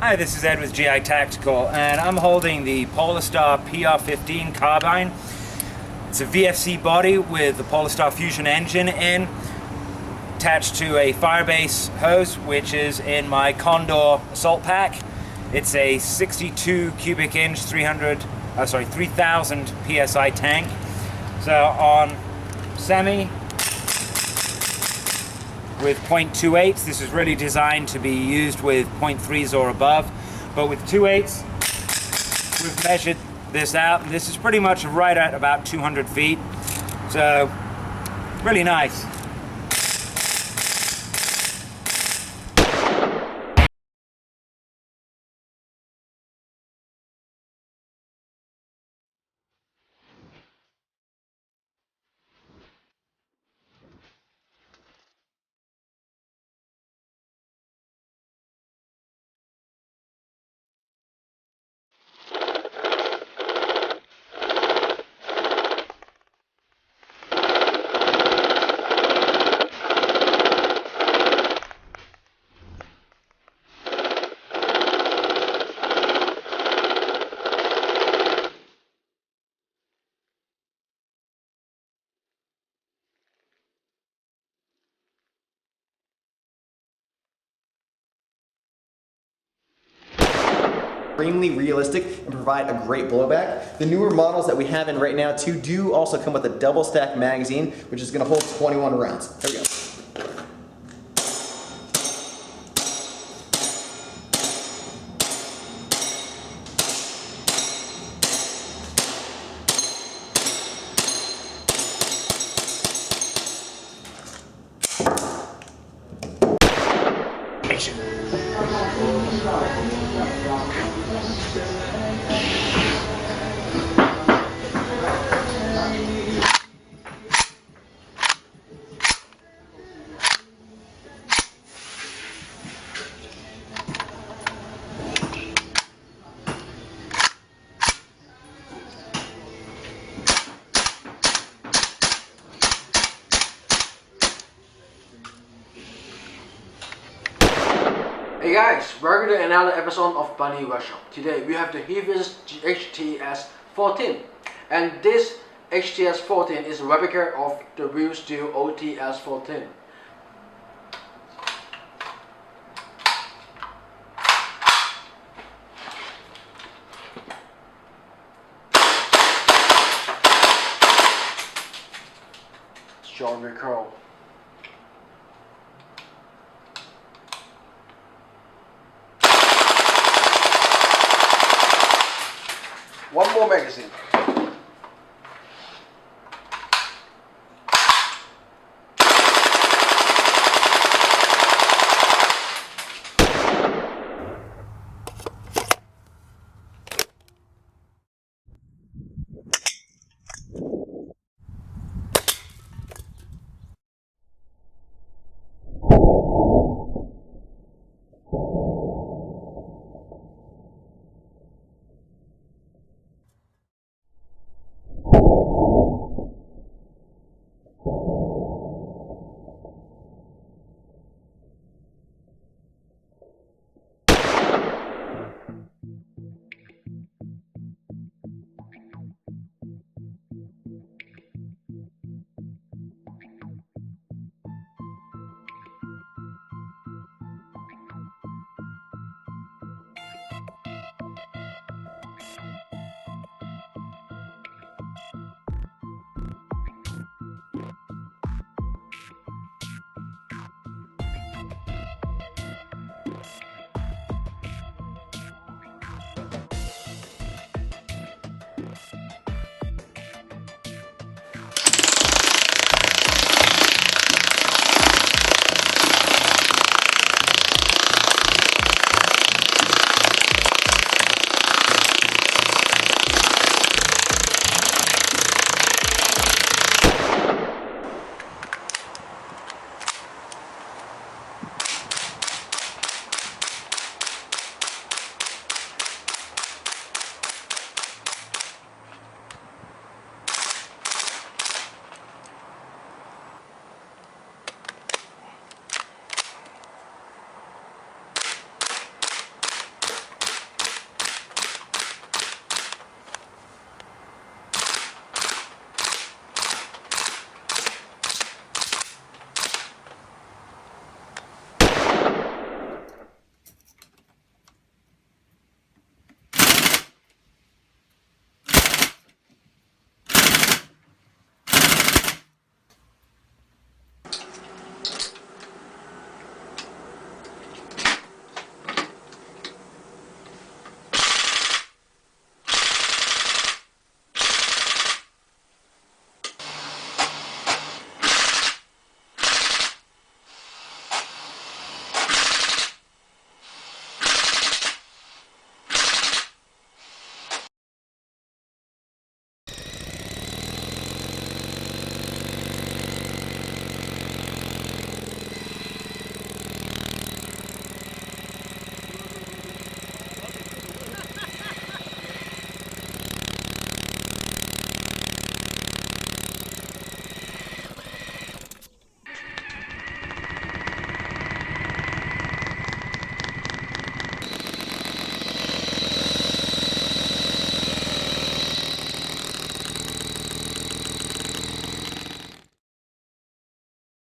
Hi, this is Ed with GI Tactical, and I'm holding the Polarstar PR15 carbine. It's a VFC body with the Polarstar Fusion engine in, attached to a Firebase hose, which is in my Condor assault pack. It's a 62 cubic inch, 3000 PSI tank. So on semi with .28s, this is really designed to be used with .3s or above, but with .28s, we've measured this out, and this is pretty much right at about 200 feet, so really nice. Extremely realistic and provide a great blowback. The newer models that we have in right now too do also come with a double stack magazine, which is going to hold 21 rounds. There we go. Hey guys, welcome to another episode of BunnyWorkshop. Today we have the heaviest HTS-14, and this HTS-14 is a replica of the real steel OTS-14. Strong recoil. One more magazine.